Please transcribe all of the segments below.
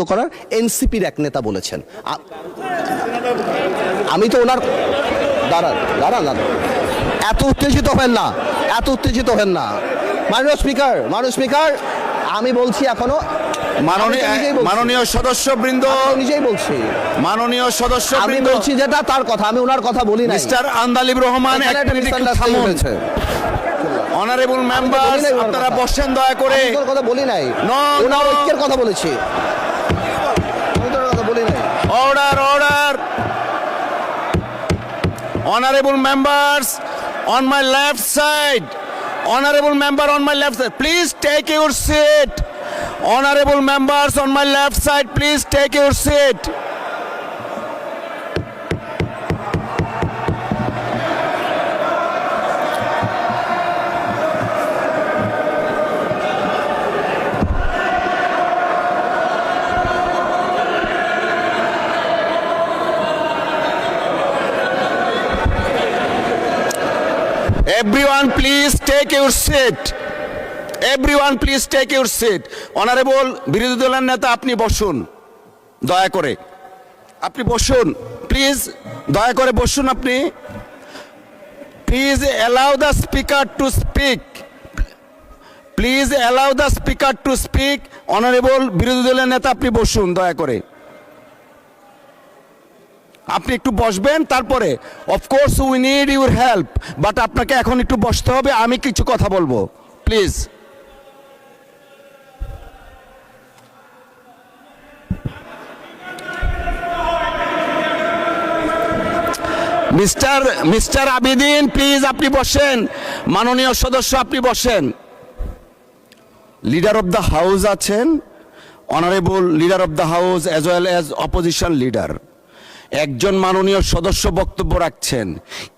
করার এনসিপির এক নেতা বলেছেন। আমি তো ওনার দাঁড়ান এত উত্তেজিত হবেন না, মাননীয় স্পিকার আমি বলছি এখনো মাননীয় সদস্যবৃন্দ নিজেই বলছি মাননীয় আমি সদস্যবৃন্দ বলছি যেটা তার কথা, আমি ওনার কথা বলি না। মিস্টার আন্দালিব রহমান, এক মিনিট একটু থামুন। অনারেবল মেম্বার্স, আপনারা বসেন দয়া করে। আমি তোর কথা বলি নাই, ওনার ঐক্যের কথা বলেছি। Order. Honorable members on my left side. Honorable member on my left side, please take your seat. Honorable members on my left side, please take your seat. Everyone please take your seat. Honorable বিরোধী দলের নেতা, আপনি বসুন দয়া করে, আপনি বসুন please, দয়া করে বসুন আপনি। Please allow the speaker to speak. Honorable বিরোধী দলের নেতা, আপনি বসুন দয়া করে। আপনি একটু বসবেন, তারপরে of course we need your help, but আপনাকে এখন একটু বসতে হবে, আমি কিছু কথা বলবো প্লিজ। মিস্টার আবিদিন, প্লিজ আপনি বসেন। মাননীয় সদস্য, আপনি বসেন। লিডার অফ দ্য হাউস আছেন, honourable leader of the house as well as opposition leader. একজন মাননীয় সদস্য বক্তব্য রাখছেন।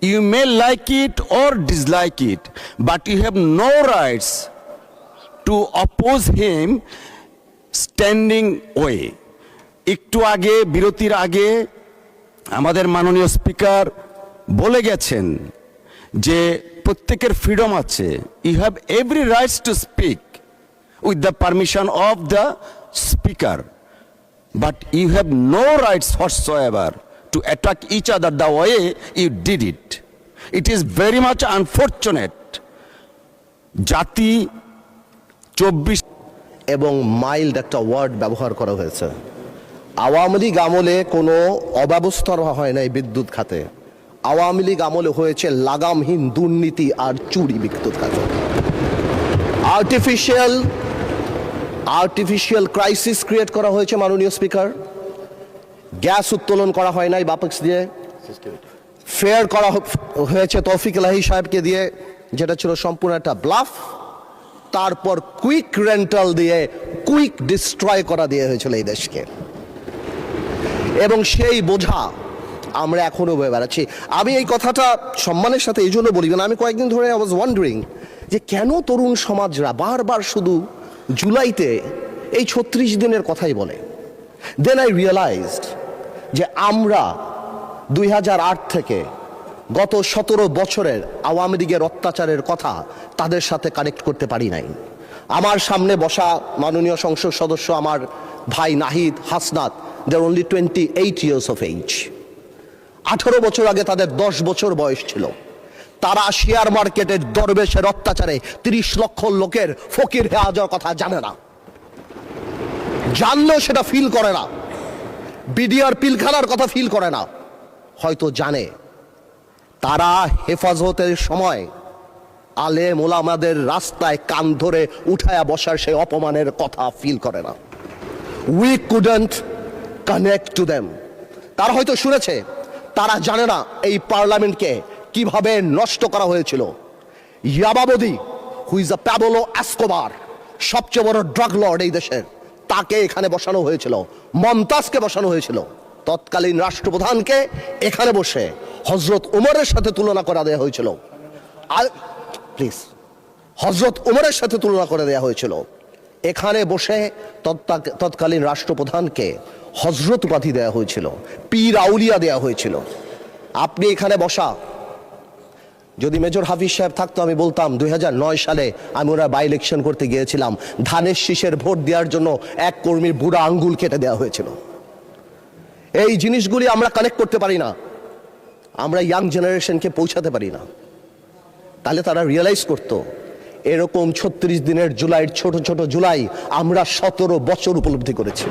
You may like it or dislike it, but you have no rights to oppose him standing way. একটু আগে, বিরতির আগে আমাদের মাননীয় স্পিকার বলে গেছেন যে প্রত্যেকের ফ্রিডম আছে। You have every rights to speak with the permission of the speaker, but you have no rights whatsoever to attack each other the way you did it. It is very much unfortunate. জাতি 24 এবং mild একটা word ব্যবহার করা হয়েছে। আওয়ামী লীগ আমলে কোনো অব্যবস্থা হয় নাই বিদ্যুৎ খাতে, আওয়ামী লীগ আমলে হয়েছে লাগামহীন দুর্নীতি আর চুরি বিদ্যুৎ খাতে। আর্টিফিশিয়াল ক্রাইসিস ক্রিয়েট করা হয়েছে মাননীয় স্পিকার। গ্যাস উত্তোলন করা হয় নাই বাপেক্স দিয়ে, ফেয়ার করা হয়েছে তৌফিক এলাহি সাহেবকে দিয়ে, যেটা ছিল সম্পূর্ণ একটা ব্লাফ। তারপর কুইক রেন্টাল দিয়ে কুইক ডিস্ট্রয় করা দিয়ে হয়েছিল এই দেশকে, এবং সেই বোঝা আমরা এখনো বয়ে বেড়াচ্ছি। আমি এই কথাটা সম্মানের সাথে এই জন্য বলি না, আমি কয়েকদিন ধরে আই ওয়াজ ওয়ান্ডারিং যে কেন তরুণ সমাজরা বারবার শুধু জুলাইতে এই 36 দিনের কথাই বলে। দেন আই রিয়েলাইজড যে আমরা 2008 থেকে গত 17 বছরের আওয়ামী লীগের অত্যাচারের কথা তাদের সাথে কানেক্ট করতে পারি নাই। আমার সামনে বসা মাননীয় সংসদ সদস্য আমার ভাই নাহিদ, হাসনাত, দে আর অনলি 28 years of age। 18 বছর আগে তাদের 10 বছর বয়স ছিল। তারা শেয়ার মার্কেটের দরবেশের অত্যাচারে 30 লক্ষ লোকের ফকির হয়ে যাওয়ার কথা জানে না, জানলেও সেটা ফিল করে না। বিডিআর পিলখানার কথা ফিল করে না, হয়তো জানে। তারা হেফাজতের সময় আলেম ওলামাদের রাস্তায় কান ধরে উঠায়া বসার সেই অপমানের কথা ফিল করে না। We couldn't connect to them. তারা হয়তো শুনেছে, তারা জানে না এই পার্লামেন্টকে কিভাবে নষ্ট করা হয়েছিল। ইয়াবাবদি, who is a Pablo Escobar, সবচেয়ে বড় ড্রাগ লর্ড এই দেশের, তাকে এখানে বসানো হয়েছিল। মমতাজকে বসানো হয়েছিল। তৎকালীন রাষ্ট্রপ্রধানকে এখানে বসে হজরত উমরের সাথে তুলনা করে দেওয়া হয়েছিল। হজরত উমরের সাথে তুলনা করে দেওয়া হয়েছিল। এখানে বসে তৎকালীন রাষ্ট্রপ্রধানকে হজরত উপাধি দেওয়া হয়েছিল, পীর আউলিয়া দেওয়া হয়েছিল। আপনি এখানে বসা যদি মেজর হাফিজ সাহেব থাকতো আমি বলতাম 2009 সালে আমি ওরা বাই ইলেকশন করতে গিয়েছিলাম, ধানের শীষের ভোট দেওয়ার জন্য এক কর্মীর বুড়া আঙ্গুল কেটে দেওয়া হয়েছিল। এই জিনিসগুলি আমরা কানেক্ট করতে পারি না, আমরা ইয়াং জেনারেশনকে পৌঁছাতে পারি না। তাহলে তারা রিয়েলাইজ করতো এরকম 36 দিনের জুলাইয়ের ছোট ছোট জুলাই আমরা 17 বছর উপলব্ধি করেছি।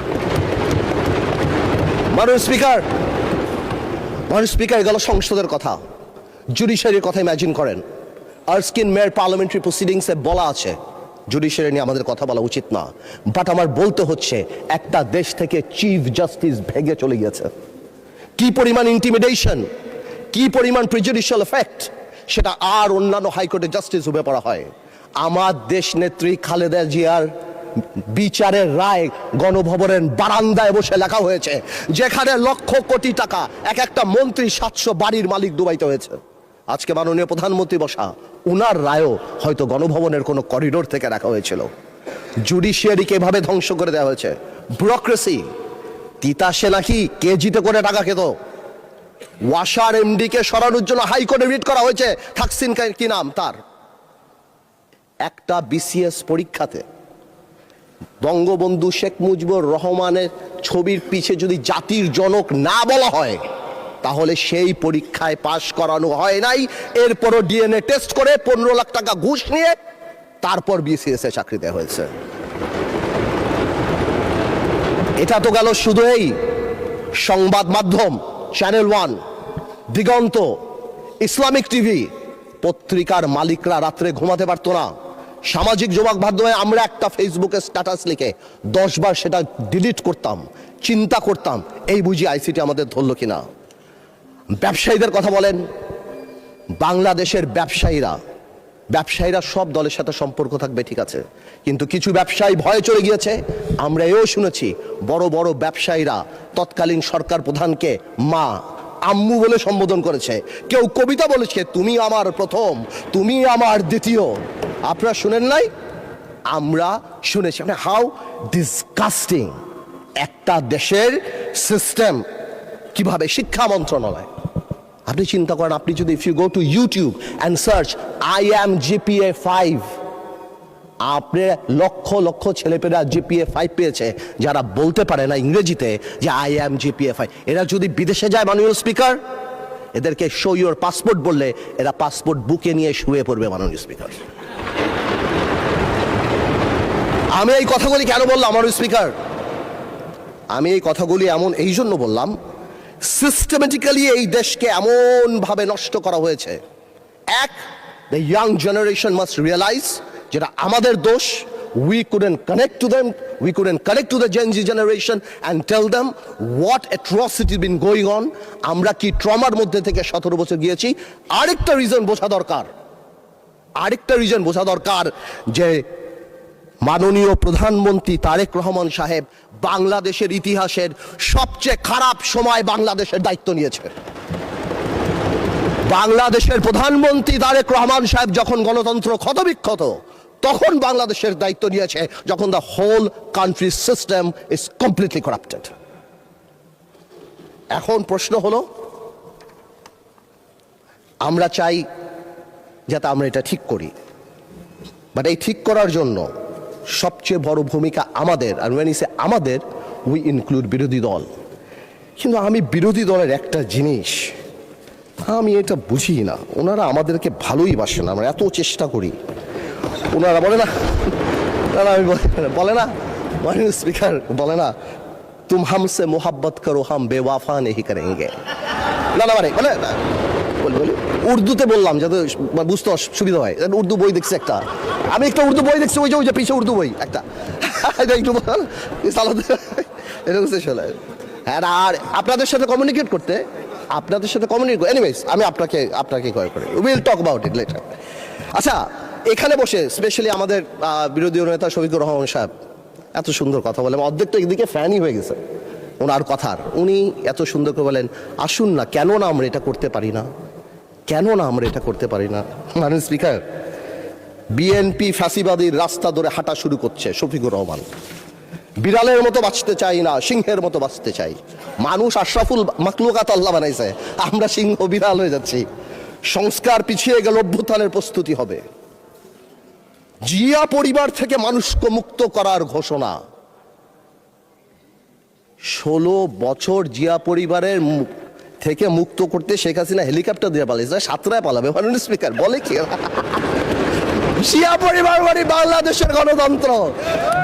মাননীয় স্পিকার গেল সংসদের কথা, জুডিশিয়ারির কথা ইমাজিন করেন। আর্স্কিন মেয়র পার্লামেন্টারি প্রসিডিংসে বলা আছে জুডিশিয়ারি নিয়ে আমাদের কথা বলা উচিত না, বাট আমার বলতে হচ্ছে একটা দেশ থেকে চিফ জাস্টিস ভেঙে চলে গিয়েছে। কি পরিমাণ ইন্টিমিডেশন, কি পরিমাণ প্রিজুডিশিয়াল এফেক্ট, সেটা আর অন্যান্য হাইকোর্টে জাস্টিস রূপে পড়া হয়। আমার দেশ নেত্রী খালেদা জিয়ার বিচারের রায় গণভবনের বারান্দায় বসে লেখা হয়েছে, যেখানে লক্ষ কোটি টাকা এক একটা মন্ত্রী 700 বাড়ির মালিক ডুবাইতে হয়েছে। আজকে মাননীয় প্রধানমন্ত্রী বসা, উনার রায়ও হয়তো গণভবনের কোনো করিডোর থেকে রাখা হয়েছিল। জুডিশিয়ারিকে এভাবে ধ্বংস করে দেওয়া হয়েছে। ব্যুরোক্রেসি, তিতাসে নাকি কেজিতে করে টাকা খেত। ওয়াসার এমডি কে সরানোর জন্য হাইকোর্টে রিট করা হয়েছে, থাকসিন কি নাম তার। একটা বিসিএস পরীক্ষাতে বঙ্গবন্ধু শেখ মুজিবুর রহমানের ছবির পিছে যদি জাতির জনক না বলা হয়, তাহলে সেই পরীক্ষায় পাশ করানো হয় নাই। এরপরও ডিএনএ টেস্ট করে 15 লাখ টাকা ঘুষ নিয়ে তারপর বিসিএস এ চাকরি দেওয়া হয়েছে। এটা তো গেল শুধু এই সংবাদ মাধ্যম, চ্যানেল 1, দিগন্ত, ইসলামিক টিভি। পত্রিকার মালিকরা রাত্রে ঘুমাতে পারতো না। সামাজিক যোগাযোগ মাধ্যমে আমরা একটা ফেসবুকে স্ট্যাটাস লিখে 10 বার সেটা ডিলিট করতাম, চিন্তা করতাম এই বুঝি আইসিটি আমাদের ধরল কিনা। ব্যবসায়ীদের কথা বলেন, বাংলাদেশের ব্যবসায়ীরা সব দলের সাথে সম্পর্ক থাকবে ঠিক আছে, কিন্তু কিছু ব্যবসায়ী ভয়ে চলে গিয়েছে। আমরা এও শুনেছি বড় বড় ব্যবসায়ীরা তৎকালীন সরকার প্রধানকে মা, আম্মু বলে সম্বোধন করেছে। কেউ কবিতা বলেছে, তুমি আমার প্রথম, তুমি আমার দ্বিতীয়। আপনারা শুনেন নাই? আমরা শুনেছি। মানে হাউ ডিসগাস্টিং একটা দেশের সিস্টেম। কিভাবে শিক্ষা মন্ত্রণালয়, আপনি চিন্তা করেন, আপনি যদি if you go to YouTube and search IAM GPA 5, আপনি লক্ষ লক্ষ ছেলেপেলেরা GPA 5 পেয়েছে যারা বলতে পারে না ইংরেজিতে যে IAM GPA 5। এরা যদি বিদেশে যায় মাননীয় স্পিকার, এদেরকে শো ইউর পাসপোর্ট বললে এরা পাসপোর্ট বুকে নিয়ে শুয়ে পড়বে মাননীয় স্পিকার। আমি এই কথাগুলি কেন বললাম মাননীয় স্পিকার? আমি এই কথাগুলি এই জন্য বললাম, সিস্টেমেটিক্যালি এই দেশকে এমন ভাবে নষ্ট করা হয়েছে। এক, the young generation must realize যেটা আমাদের দোষ। We couldn't connect to them, we couldn't connect to the Gen Z generation and tell them what atrocity been going on. আমরা কি ট্রমার মধ্যে থেকে 17 বছর গিয়েছি। আরেকটা রিজন বোঝা দরকার যে মাননীয় প্রধানমন্ত্রী তারেক রহমান সাহেব বাংলাদেশের ইতিহাসের সবচেয়ে খারাপ সময় বাংলাদেশের দায়িত্ব নিয়েছে। বাংলাদেশের প্রধানমন্ত্রী তারেক রহমান সাহেব যখন গণতন্ত্র ক্ষতবিক্ষত, তখন বাংলাদেশের দায়িত্ব নিয়েছে যখন the whole country system is completely corrupted. এখন প্রশ্ন হলো, আমরা চাই যাতে আমরা এটা ঠিক করি, বাট এই ঠিক করার জন্য সবচেয়ে বড় ভূমিকা আমাদের। আর when I say আমাদের, উই ইনক্লুড বিরোধী দল। কিন্তু আমি বিরোধী দলের একটা জিনিস আমি এটা বুঝি না, ওনারা আমাদেরকে ভালোই বাসেন, আমরা এত চেষ্টা করি, ওনারা বলে না, আমি বলে না মাননীয় স্পিকার, বলে না তুম হামসে মোহাব্বত করো হাম বেওয়াফা নেহি করেঙ্গে। বলে উর্দুতে বললাম যাতে বুঝতে সুবিধা হয়। উর্দু বই দেখছি একটা, আমি একটা উর্দু বই দেখছি, ওই যে পিছিয়ে উর্দু বই একটা, একটু হ্যাঁ। আর আপনাদের সাথে কমিউনিকেট করতে, এনিওয়েজ আমি আপনাকে কয় করে will talk about it later. আচ্ছা, এখানে বসে স্পেশালি আমাদের বিরোধী নেতা শফিকুর রহমান সাহেব এত সুন্দর কথা বলেন, অর্ধেক তো একদিকে ফ্যানই হয়ে গেছে ওনার কথার। উনি এত সুন্দর করে বলেন, আসুন না, কেন না আমরা এটা করতে পারি না, মাননীয় স্পিকার, বিএনপি ফ্যাসিবাদীর রাস্তা ধরে হাঁটা শুরু করছে শফিকুর রহমান। বিড়ালের মতো বাঁচতে চাই না, সিংহের মতো বাঁচতে চাই। মানুষ আশরাফুল মাখলুকাত আল্লাহ বানাইছে, আমরা সিংহ বিড়াল হয়ে যাচ্ছি। সংস্কার পিছিয়ে গেল, অভ্যুত্থানের প্রস্তুতি হবে। জিয়া পরিবার থেকে মানুষকে মুক্ত করার ঘোষণা। 16 বছর জিয়া পরিবারের থেকে মুক্ত করতে শেখ হাসিনা হেলিকপ্টার দিয়ে পালিয়েছে, সাতটায় পালাবে মাননীয় স্পিকার বলে কি? জিয়া পরিবার মানে বাংলাদেশের গণতন্ত্র,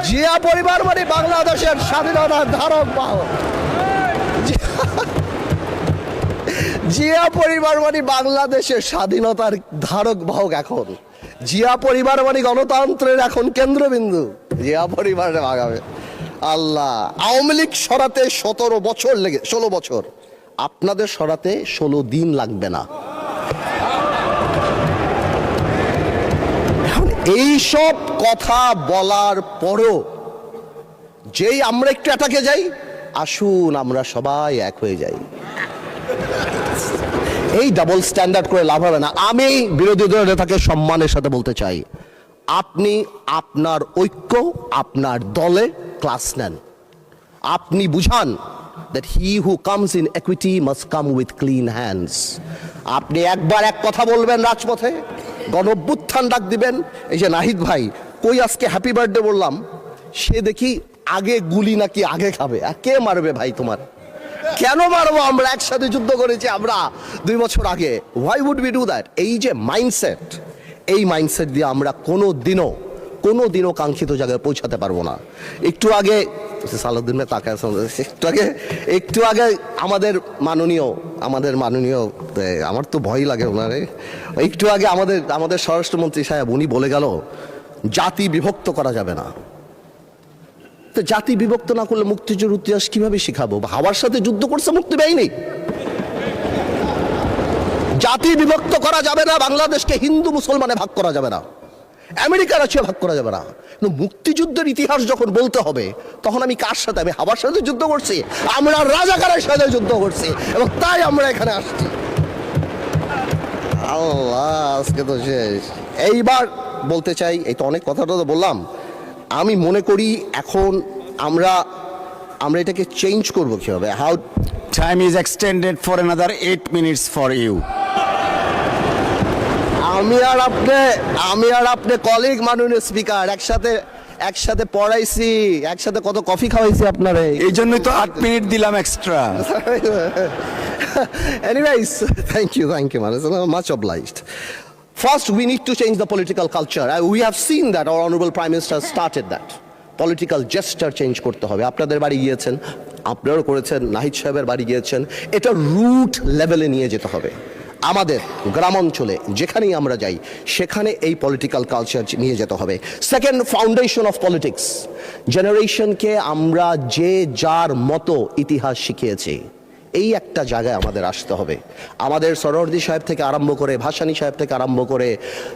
জিয়া পরিবার মানে বাংলাদেশের স্বাধীনতার ধারক বাহক, জিয়া পরিবার মানে বাংলাদেশের স্বাধীনতার ধারক বাহক। এখন জিয়া পরিবার মানে গণতন্ত্রের এখন কেন্দ্রবিন্দু, জিয়া পরিবারে ভাগাবে। আল্লাহ, আওয়ামী লীগ সরাতে 16 বছর, আপনাদের সরাতে 16 দিন লাগবে না। এই সব কথা বলার পরও যেই আমরা একটু অ্যাটাকে যাই, আসুন আমরা সবাই এক হয়ে যাই, এই ডাবল স্ট্যান্ডার্ড করে লাভ হবে না। আমি বিরোধী দলের নেতাকে সম্মানের সাথে বলতে চাই, আপনি আপনার ঐক্য আপনার দলে ক্লাস নেন। আপনি বুঝান that he who comes in equity must come with clean hands. আপনি একবার এক কথা বলবেন রাজপথে, গণঅভ্যুত্থান ডাক দিবেন। এই যে নাহিদ ভাই কই আজকে হ্যাপি বার্থডে বললাম, সে দেখি আগে গুলি নাকি আগে খাবে। আর কে মারবে ভাই তোমার? কেন মারবো? আমরা একসাথে যুদ্ধ করেছি আমরা 2 বছর আগে। why would we do that? এই যে মাইন্ডসেট, এই মাইন্ডসেট দিয়ে আমরা কোনো দিনও কাঙ্ক্ষিত জায়গায় পৌঁছাতে পারবো না। একটু আগে সালাউদ্দিন ভাই তাকায়, একটু আগে আমাদের মাননীয় আমার তো ভয় লাগে ওনারে, একটু আগে আমাদের স্বরাষ্ট্রমন্ত্রী সাহেব উনি বলে গেল জাতি বিভক্ত করা যাবে না। তো জাতি বিভক্ত না করলে মুক্তিযুদ্ধের ইতিহাস কিভাবে শিখাবো? হাওয়ার সাথে যুদ্ধ করছে মুক্তি বাহিনী। জাতি বিভক্ত করা যাবে না, বাংলাদেশকে হিন্দু মুসলমানে ভাগ করা যাবে না, আমেরিকার আছে ভাগ করা যাবে না। কিন্তু মুক্তিযুদ্ধের ইতিহাস যখন বলতে হবে, তখন আমি কার সাথে? আমি হাওয়ার সাথে যুদ্ধ করছি, আমরা রাজাকারের সাথে যুদ্ধ করছি, এবং তাই আমরা এখানে আসছি। আল্লাহ, আজকে তো শেষ। এইবার বলতে চাই, এই তো অনেক কথাটা তো বললাম, আমি মনে করি এখন আমরা এটাকে চেঞ্জ করবো কিভাবে? How time is extended for another 8 minutes for you. আমি আর আপনি কলিগ মাননীয় স্পিকার, একসাথে পড়াইছি, একসাথে কত কফি খাওয়াইছি আপনারে, এই জন্যই তো 8 মিনিট দিলাম extra. Anyways, thank you, much obliged. First, we need to change the political culture. We have seen that our honorable Prime Minister started that. Political gesture change করতে হবে। আপনাদের বাড়ি গিয়েছেন, আপনারাও করেছেন, নাহিদ সাহেবের বাড়ি গিয়েছেন। এটা রুট লেভেলে নিয়ে যেতে হবে। আমাদের গ্রামাঞ্চলে যেখানেই আমরা যাই, সেখানে এই পলিটিক্যাল কালচার নিয়ে যেতে হবে। Second, foundation of politics. জেনারেশনকে আমরা যে যার মতো ইতিহাস শিখিয়েছি, এই একটা জায়গায় আমাদের আসতে হবে। আমাদের সরোয়ার্দী সাহেব থেকে আরম্ভ করে, ভাসানী সাহেব থেকে আরম্ভ করে,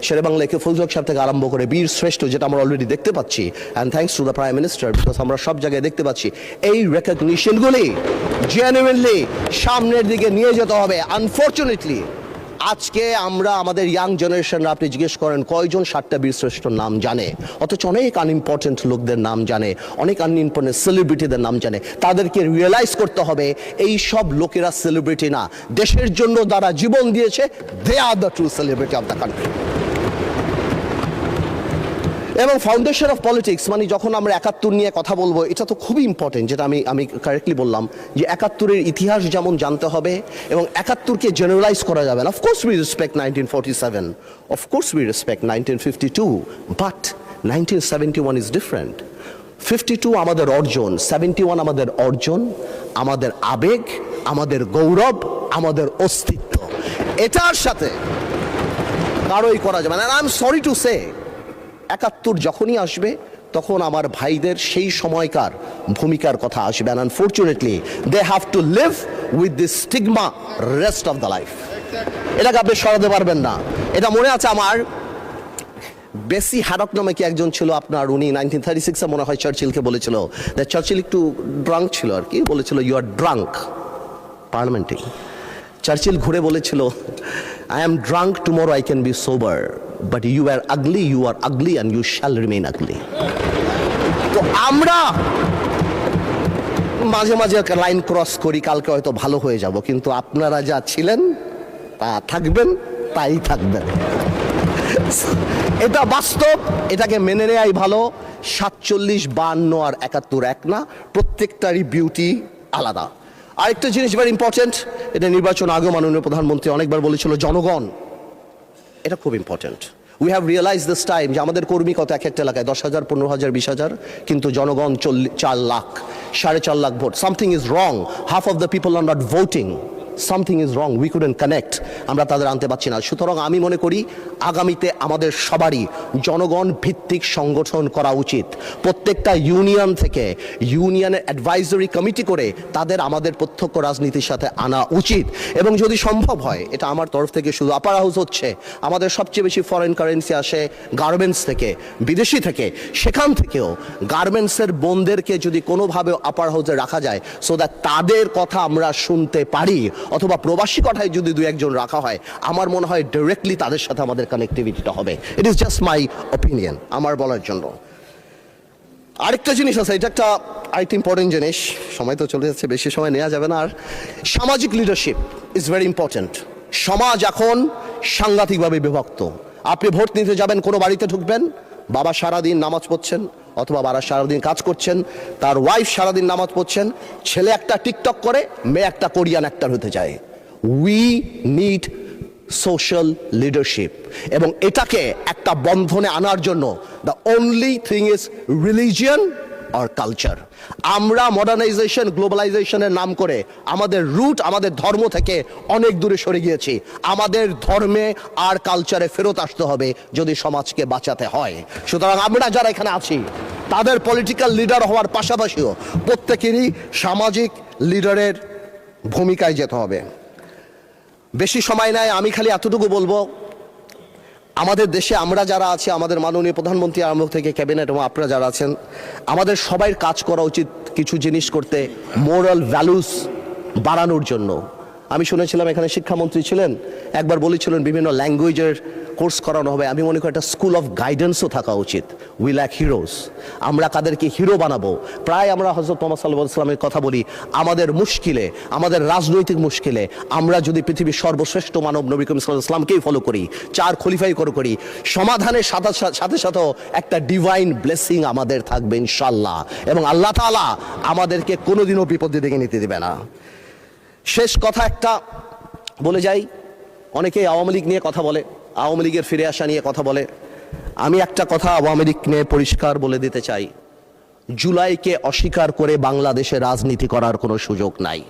শেরেবাংলা একে ফুলজক সাহেব থেকে আরম্ভ করে, বীর শ্রেষ্ঠ যেটা আমরা অলরেডি দেখতে পাচ্ছি, and thanks to the prime minister, because আমরা সব জায়গায় দেখতে পাচ্ছি এই রেকগনিশনগুলি জেনুইনলি সামনের দিকে নিয়ে যেতে হবে। আনফর্চুনেটলি আজকে আমরা আমাদের ইয়াং জেনারেশনরা, আপনি জিজ্ঞেস করেন কয়জন 7টা বীরশ্রেষ্ঠর নাম জানে, অথচ অনেক আনইম্পর্টেন্ট লোকদের নাম জানে, অনেক আনইম্পর্টেন্ট সেলিব্রিটিদের নাম জানে। তাদেরকে রিয়েলাইজ করতে হবে এই সব লোকেরা সেলিব্রিটি না, দেশের জন্য যারা জীবন দিয়েছে, they are the true celebrity of the country. এবং ফাউন্ডেশন অফ পলিটিক্স মানে যখন আমরা 71 নিয়ে কথা বলবো, এটা তো খুবই ইম্পর্টেন্ট, যেটা আমি কারেক্টলি বললাম যে 71-এর ইতিহাস যেমন জানতে হবে, এবং 71-কে জেনারেলাইজ করা যাবে না। Of course we respect 1947, of course we respect 1952, but 1971 is different. 52 আমাদের অর্জন, 71 আমাদের অর্জন, আমাদের আবেগ, আমাদের গৌরব, আমাদের অস্তিত্ব। এটার সাথে কারোই করা যাবে না। I am sorry to say, 71 যখনই আসবে তখন আমার ভাইদের সেই সময়কার ভূমিকার কথা আসবে, and unfortunately they have to live with this stigma rest of the life. এটাকে আপনি সরাতে পারবেন না। এটা মনে আছে আমার, বেসি হ্যাডক নামে কি একজন ছিল আপনার, উনি 1936-এ মনে হয় চার্চিলকে বলেছিল, চার্চিল একটু ড্রাঙ্ক ছিল আর কি, বলেছিল ইউ আর ড্রাঙ্ক পার্লামেন্টে। চার্চিল ঘুরে বলেছিল, I am drunk, tomorrow I can be sober, but you are ugly and you shall remain ugly. তো আমরা মাঝে মাঝে লাইন ক্রস করি, কালকে হয়তো ভালো হয়ে যাব, কিন্তু আপনারা যা ছিলেন তা থাকবেন, তাই থাকবেন। এটা বাস্তব, এটাকে মেনে নেওয়াই ভালো। 47, 52 আর 71 এক না, প্রত্যেকটারই বিউটি আলাদা। আরেকটা জিনিস ভেরি ইম্পর্টেন্ট, এটা নির্বাচন আগেও মাননীয় প্রধানমন্ত্রী অনেকবার বলেছিল, জনগণ। এটা খুব important. We have realize this time যে আমাদের কর্মী কত এক একটা এলাকায় 10,000, 15,000, 20,000, কিন্তু জনগণ 4 lakh, 4.5 lakh vote. Something is wrong, half of the people are not voting, something is wrong, we couldn't connect, আমরা তাদের আনতে পারছি না। সুতরাং আমি মনে করি আগামীতে আমাদের সবারই জনগণ ভিত্তিক সংগঠন করা উচিত। প্রত্যেকটা ইউনিয়ন থেকে ইউনিয়নের অ্যাডভাইজরি কমিটি করে তাদের আমাদের প্রত্যক্ষ রাজনীতির সাথে আনা উচিত। এবং যদি সম্ভব হয়, এটা আমার তরফ থেকে শুধু আপার হাউস হচ্ছে, আমাদের সবচেয়ে বেশি ফরেন কারেন্সি আসে গার্মেন্টস থেকে, বিদেশি থেকে, সেখান থেকেও গার্মেন্টসের বোনদেরকে যদি কোনোভাবে আপার হাউসে রাখা যায়, সো দ্যাট তাদের কথা আমরা শুনতে পারি, অথবা প্রবাসী কথায় যদি 2-1 রাখা হয়, আমার মনে হয় ডাইরেক্টলি তাদের সাথে আমাদের কানেক্টিভিটিটা হবে। It is just my opinion, আমার বলার জন্য। আরেকটা জিনিস আছে, এটা আরেকটা ইম্পর্টেন্ট জিনিস, সময় তো চলে যাচ্ছে, বেশি সময় নেওয়া যাবে না আর। সামাজিক লিডারশিপ ইজ ভেরি ইম্পর্টেন্ট। সমাজ এখন সাংঘাতিকভাবে বিভক্ত। আপনি ভোট নিতে যাবেন, কোনো বাড়িতে ঢুকবেন, বাবা সারাদিন নামাজ পড়ছেন, অথবা বাবা সারাদিন কাজ করছেন, তার ওয়াইফ সারাদিন নামাজ পড়ছেন, ছেলে একটা টিকটক করে, মেয়ে একটা কোরিয়ান অ্যাক্টর হতে চায়। উই নিড সোশ্যাল লিডারশিপ, এবং এটাকে একটা বন্ধনে আনার জন্য the only thing is religion আর কালচার। আমরা মডার্নাইজেশন, গ্লোবালাইজেশনের নাম করে আমাদের রুট, আমাদের ধর্ম থেকে অনেক দূরে সরে গিয়েছি। আমাদের ধর্মে আর কালচারে ফেরত আসতে হবে যদি সমাজকে বাঁচাতে হয়। সুতরাং আমরা যারা এখানে আছি, তাদের পলিটিক্যাল লিডার হওয়ার পাশাপাশিও প্রত্যেকেরই সামাজিক লিডারের ভূমিকায় যেতে হবে। বেশি সময় নাই, আমি খালি এতটুকু বলবো, আমাদের দেশে আমরা যারা আছি, আমাদের মাননীয় প্রধানমন্ত্রী আরম্ভ থেকে ক্যাবিনেট এবং আপনারা যারা আছেন, আমাদের সবাই কাজ করা উচিত কিছু জিনিস করতে, মোরাল ভ্যালুস বাড়ানোর জন্য। আমি শুনেছিলাম এখানে শিক্ষামন্ত্রী ছিলেন, একবার বলেছিলেন বিভিন্ন ল্যাঙ্গুয়েজের কোর্স করানো হবে। আমি মনে করি একটা স্কুল অফ গাইডেন্সও থাকা উচিত। উই ল্যাক হিরোজ, আমরা কাদেরকে হিরো বানাবো। প্রায় আমরা হযরত মুহাম্মদ সাল্লাল্লাহু আলাইহি ওয়াসাল্লামের কথা বলি, আমাদের মুশকিলে, আমাদের রাজনৈতিক মুশকিলে আমরা যদি পৃথিবীর সর্বশ্রেষ্ঠ মানব নবী করিম সাল্লাল্লাহু আলাইহি ওয়াসাল্লামকেই ফলো করি, 4 খলিফাই করি, সমাধানের সাথে সাথেও একটা ডিভাইন ব্লেসিং আমাদের থাকবে ইনশাআল্লাহ, এবং আল্লাহ তাআলা আমাদেরকে কোনোদিনও বিপদে ডেকে নিতে দেবে না। শেষ কথা একটা বলে যাই, অনেকেই আওয়ামী লীগ নিয়ে কথা বলে, আওয়ামী লীগের ফিরে আসা নিয়ে কথা বলে। আমি একটা কথা আওয়ামী লীগ নিয়ে পরিষ্কার বলে দিতে চাই, জুলাইকে অস্বীকার করে বাংলাদেশে রাজনীতি করার কোনো সুযোগ নাই।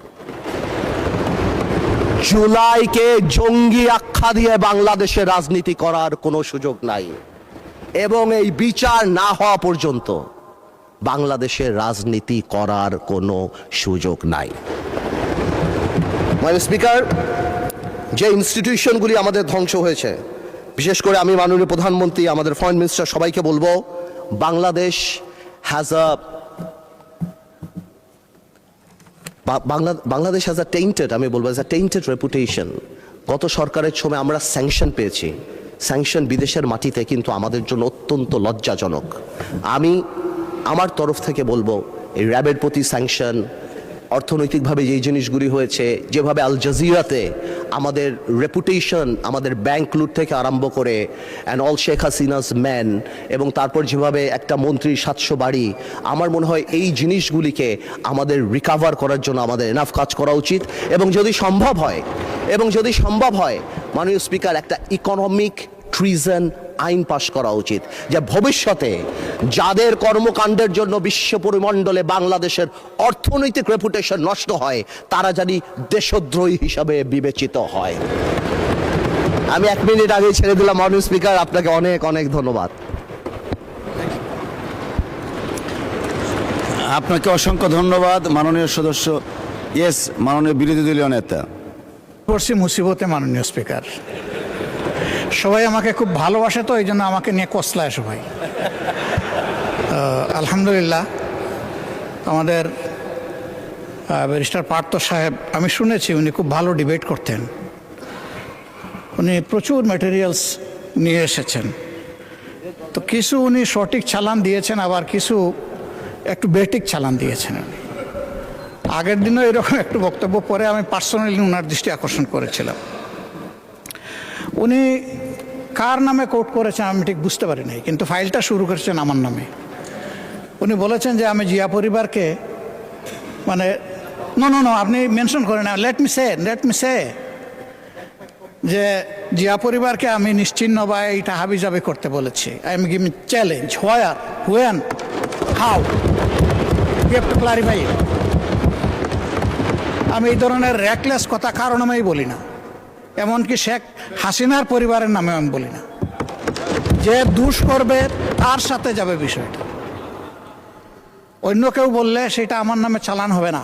জুলাইকে জঙ্গি আখ্যা দিয়ে বাংলাদেশে রাজনীতি করার কোনো সুযোগ নাই, এবং এই বিচার না হওয়া পর্যন্ত বাংলাদেশে রাজনীতি করার কোনো সুযোগ নাই। মাননীয় স্পিকার, যে ইনস্টিটিউশনগুলি আমাদের ধ্বংস হয়েছে, বিশেষ করে আমি মাননীয় প্রধানমন্ত্রী, আমাদের ফরেন মিনিস্টার সবাইকে বলবো, বাংলাদেশ হ্যাজ আ টেইন্টেড, আমি বলবো অ্যাজ আ টেইন্টেড রেপুটেশন। গত সরকারের সময় আমরা স্যাংশন পেয়েছি, স্যাংশন বিদেশের মাটিতে, কিন্তু আমাদের জন্য অত্যন্ত লজ্জাজনক। আমি আমার তরফ থেকে বলবো, এই র্যাবের প্রতি স্যাংশন, অর্থনৈতিকভাবে যেই জিনিসগুলি হয়েছে, যেভাবে আল জাজিরাতে আমাদের রেপুটেশন, আমাদের ব্যাংক লুট থেকে আরম্ভ করে and all Sheikh Hasina's man, এবং তারপর যেভাবে একটা মন্ত্রীর 700 বাড়ি, আমার মনে হয় এই জিনিসগুলিকে আমাদের রিকাভার করার জন্য আমাদের এনাফ কাজ করা উচিত। এবং যদি সম্ভব হয় মাননীয় স্পিকার, একটা ইকোনমিক ট্রিজন আইন পাশ করা উচিত, যে ভবিষ্যতে যাদের কর্মকাণ্ডের জন্য বিশ্ব পরিমণ্ডলে বাংলাদেশের অর্থনৈতিক রেপুটেশন নষ্ট হয়, তারা জানি দেশদ্রোহী হিসাবে বিবেচিত হয়। আমি 1 মিনিট আগে ছেড়ে দিলাম মাননীয় স্পিকার, আপনাকে অনেক অনেক ধন্যবাদ। আপনাকে অসংখ্য ধন্যবাদ মাননীয় সদস্য। ইয়েস, মাননীয় বিরোধী দলীয় নেতা। পড়ছি মুসিবতে মাননীয় স্পিকার, সবাই আমাকে খুব ভালোবাসে, তো এই জন্য আমাকে নিয়ে কসলায় সবাই। আলহামদুলিল্লাহ, আমাদের ব্যারিস্টার পার্থ সাহেব, আমি শুনেছি উনি খুব ভালো ডিবেট করতেন, উনি প্রচুর ম্যাটেরিয়ালস নিয়ে এসেছেন। তো কিছু উনি সঠিক চালান দিয়েছেন, আবার কিছু একটু বেঠিক চালান দিয়েছেন। আগের দিনও এরকম একটু বক্তব্য পরে আমি পার্সোনালি ওনার দৃষ্টি আকর্ষণ করেছিলাম। উনি কার নামে কোট করেছেন আমি ঠিক বুঝতে পারি নাই, কিন্তু ফাইলটা শুরু করেছেন আমার নামে। উনি বলেছেন যে আমি জিয়া পরিবারকে মানে নো আপনি মেনশন করেন না, লেট মি সে যে জিয়া পরিবারকে আমি নিশ্চিহ্ন বা এইটা হাবিজাবি করতে বলেছি। I am giving challenge, where, when, how, you have to clarify. আমি এই ধরনের র্যাকলেস কথা কারো নামেই বলি না, এমনকি শেখ হাসিনার পরিবারের নামেও আমি বলি না। যে দুষ করবে তার সাথে যাবে বিষয়টা, অন্য কেউ বললে সেটা আমার নামে চালান হবে না।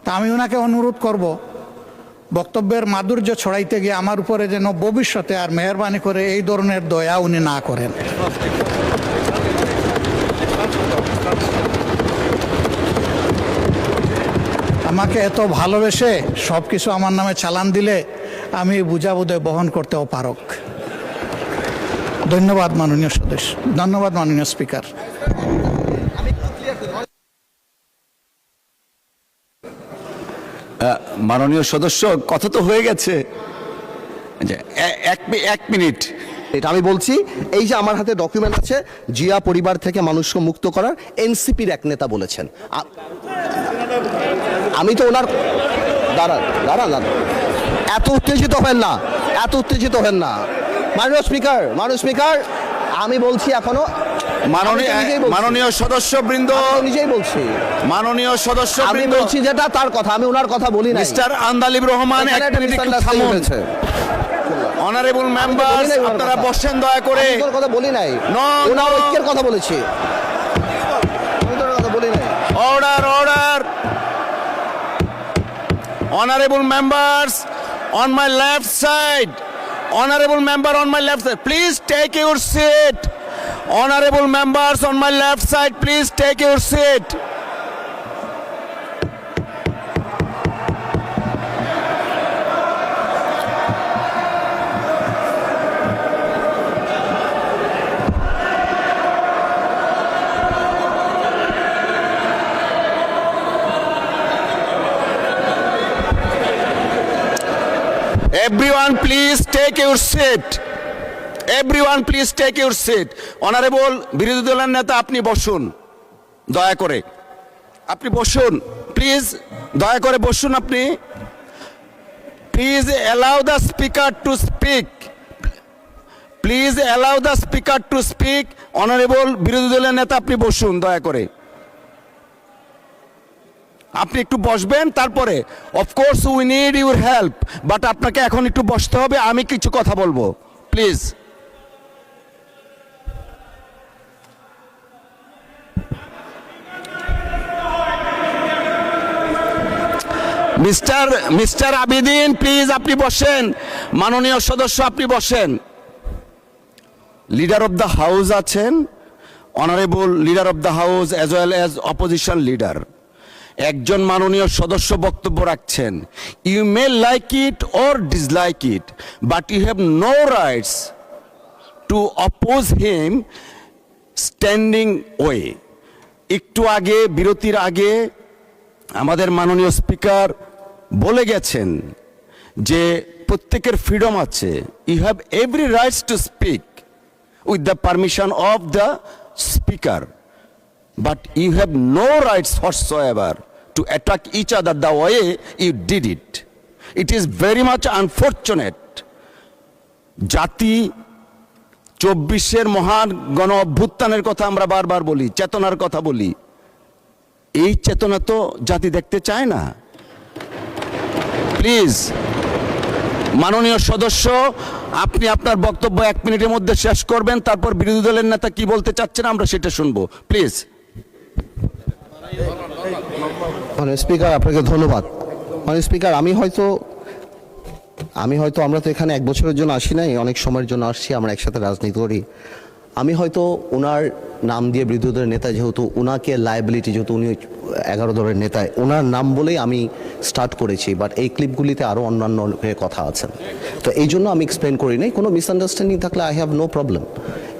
তা আমি ওনাকে অনুরোধ করব, বক্তব্যের মাধুর্য ছড়াইতে গিয়ে আমার উপরে যেন ভবিষ্যতে আর মেহরবানি করে এই ধরনের দয়া উনি না করেন। আমাকে এত ভালোবেসে সব কিছু আমার নামে চালান দিলে আমি বুঝাবুঝে বহন করতেও পারক। ধন্যবাদ মাননীয় সদস্য, ধন্যবাদ মাননীয় স্পিকার। মাননীয় সদস্য, কথা তো হয়ে গেছে। যে এক মিনিট, এটা আমি বলছি, এই যে আমার হাতে ডকুমেন্ট আছে, জিয়া পরিবার থেকে মানুষকে মুক্ত করার এনসিপির এক নেতা বলেছেন। আমি তো ওনার দাঁড়ান, এত উত্তেজিত হেন না, মাননীয় স্পিকার, আমি বলছি এখনো মাননীয় সদস্যবৃন্দ, নিজেই বলছি, মাননীয় আমি সদস্যবৃন্দ, বলছি যেটা তার কথা, আমি ওনার কথা বলি না। মিস্টার আন্দালিব রহমান, এক মিনিট একটু থামুন। অনারেবল মেম্বার, আপনারা বসেন দয়া করে। তোর কথা বলি নাই, ওনার ঐক্যের কথা বলেছি, আমি তোর কথা বলি নাই। Order. Honorable members on my left side. Honorable member on my left side, please take your seat. Honorable members on my left side, please take your seat. Everyone please take your seat. Everyone please take your seat. Honorable বিরোধী দলের নেতা, আপনি বসুন দয়া করে, আপনি বসুন please, দয়া করে বসুন আপনি। Please allow the speaker to speak. Please allow the speaker to speak. Honorable বিরোধী দলের নেতা, আপনি বসুন দয়া করে, আপনি একটু বসবেন। তারপরে of course we need your help, but আপনাকে এখন একটু বসতে হবে, আমি কিছু কথা বলবো প্লিজ। মিস্টার আবিদিন, প্লিজ আপনি বসেন। মাননীয় সদস্য, আপনি বসেন। লিডার অফ দ্য হাউস আছেন, honourable leader of the house as well as opposition leader. একজন মাননীয় সদস্য বক্তব্য রাখছেন। You may like it or dislike it, but you have no rights to oppose him standing way. একটু আগে, বিরতির আগে আমাদের মাননীয় স্পিকার বলে গেছেন যে প্রত্যেকের ফ্রিডম আছে। You have every rights to speak with the permission of the speaker, but you have no rights whatsoever to attack each other the way you did it. It is very much unfortunate. জাতি 24-এর মহান গণ অভ্যুত্থানের কথা আমরা বারবার বলি, চেতনার কথা বলি। এই চেতনা তো জাতি দেখতে চায় না। প্লিজ মাননীয় সদস্য, আপনি আপনার বক্তব্য 1 মিনিটের মধ্যে শেষ করবেন, তারপর বিরোধী দলের নেতা কি বলতে চাচ্ছেন আমরা সেটা শুনবো প্লিজ। স্পিকার, আপনাকে ধন্যবাদ। স্পিকার, আমি হয়তো আমরা তো এখানে 1 বছরের জন্য আসি নাই, অনেক সময়ের জন্য আসছি, আমরা একসাথে রাজনীতি করি। আমি হয়তো ওনার নাম দিয়ে বিরোধী দলের নেতা, যেহেতু ওনাকে লায়াবিলিটি, যেহেতু উনি 11 দলের নেতা, ওনার নাম বলেই আমি স্টার্ট করেছি, বাট এই ক্লিপগুলিতে আরও অন্যান্য কথা আছেন, তো এই জন্য আমি এক্সপ্লেন করি নাই। কোনো মিসআন্ডারস্ট্যান্ডিং থাকলে আই হ্যাভ নো প্রবলেম,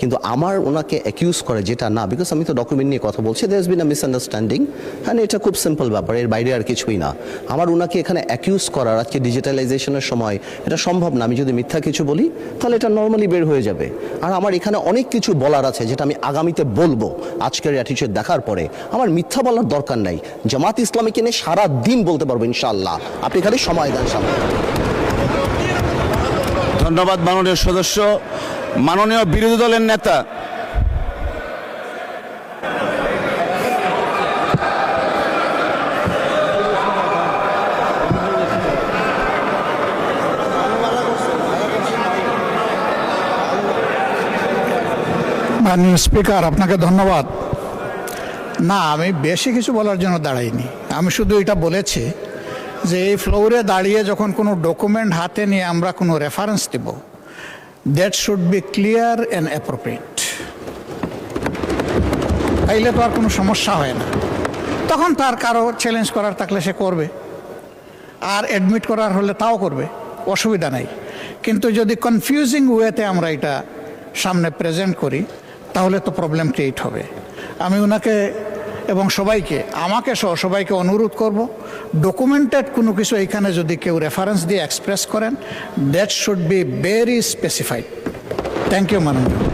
কিন্তু আমার ওনাকে অ্যাকিউজ করে যেটা না, বিকজ আমি তো ডকুমেন্ট নিয়ে কথা বলছি, there has been a misunderstanding, হ্যাঁ এটা খুব সিম্পল ব্যাপার, এর বাইরে আর কিছুই না। আমার ওনাকে এখানে অ্যাকিউজ করার আজকে ডিজিটালাইজেশনের সময় এটা সম্ভব না। আমি যদি মিথ্যা কিছু বলি তাহলে এটা নর্মালি বের হয়ে যাবে। আর আমার এখানে অনেক কিছু বলার আছে যেটা আমি আগামীতে বলবো। আজকের অ্যাটিটিউড দেখার পরে আমার মিথ্যা বলার দরকার নাই। জামাত ইসলামীকে নিয়ে সারা দিন বলতে পারবো ইনশাআল্লাহ, আপনি খালি সময় দেন সামনে। ধন্যবাদ মাননীয় সদস্য। মাননীয় বিরোধী দলের নেতা মাননীয় স্পিকার, আপনাকে ধন্যবাদ। না, আমি বেশি কিছু বলার জন্য দাঁড়াইনি। আমি শুধু এটা বলেছি যে এই ফ্লোরে দাঁড়িয়ে যখন কোনো ডকুমেন্ট হাতে নিয়ে আমরা কোনো রেফারেন্স দেব, that should be clear and appropriate. তাইলে তো আর কোনো সমস্যা হয় না। তখন তার কারো চ্যালেঞ্জ করার থাকলে সে করবে, আর অ্যাডমিট করার হলে তাও করবে, অসুবিধা নাই। কিন্তু যদি কনফিউজিং ওয়েতে আমরা এটা সামনে প্রেজেন্ট করি তাহলে তো প্রবলেম ক্রিয়েট হবে। আমি ওনাকে এবং সবাইকে, আমাকে সহ সবাইকে অনুরোধ করব, ডকুমেন্টেড কোনো কিছু এখানে যদি কেউ রেফারেন্স দিয়ে এক্সপ্রেস করেন, that should be very specified. Thank you মাননীয়।